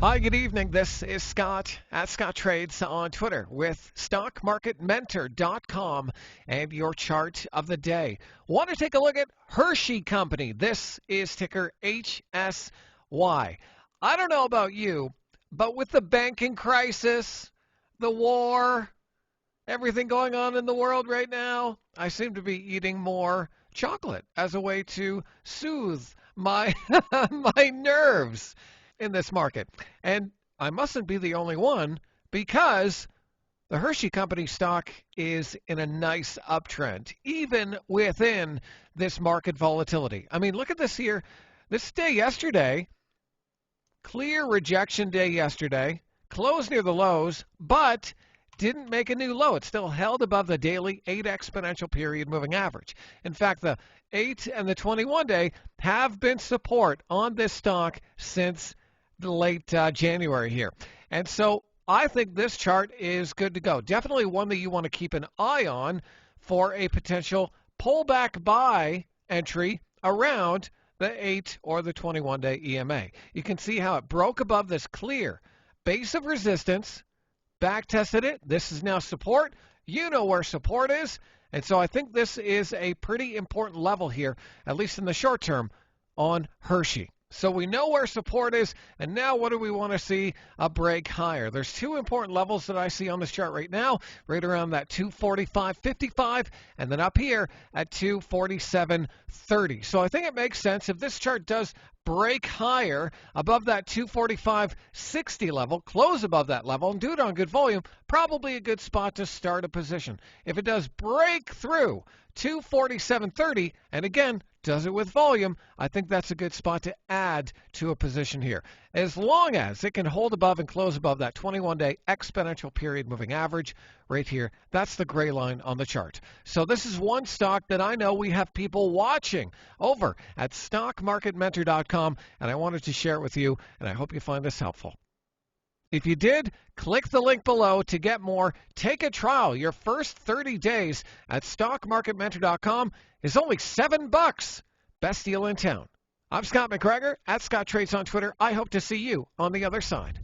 Hi, good evening. This is Scott at Scott Trades on Twitter with StockMarketMentor.com and your chart of the day. Want to take a look at Hershey Company. This is ticker HSY. I don't know about you, but with the banking crisis, the war, everything going on in the world right now, I seem to be eating more chocolate as a way to soothe my my nerves in this market. And I mustn't be the only one because the Hershey Company stock is in a nice uptrend, even within this market volatility. I mean, look at this here. This day yesterday, clear rejection day yesterday, closed near the lows, but didn't make a new low. It still held above the daily 8 exponential period moving average. In fact, the 8 and the 21-day have been support on this stock since the late January here. And so I think this chart is good to go. Definitely one that you want to keep an eye on for a potential pullback buy entry around the 8 or the 21-day EMA. You can see how it broke above this clear base of resistance, back tested it. This is now support. You know where support is. And so I think this is a pretty important level here, at least in the short term, on Hershey. So we know where support is, and now what do we want to see? A break higher. There's two important levels that I see on this chart right now, right around that 245.55, and then up here at 247.30. So I think it makes sense if this chart does break higher above that 245.60 level, close above that level, and do it on good volume, probably a good spot to start a position. If it does break through 247.30, and again, does it with volume, I think that's a good spot to add to a position here. As long as it can hold above and close above that 21-day exponential period moving average right here, that's the gray line on the chart. So this is one stock that I know we have people watching over at StockMarketMentor.com, and I wanted to share it with you, and I hope you find this helpful. If you did, click the link below to get more. Take a trial. Your first 30 days at StockMarketMentor.com is only $7. Best deal in town. I'm Scott McGregor at Scott Trades on Twitter. I hope to see you on the other side.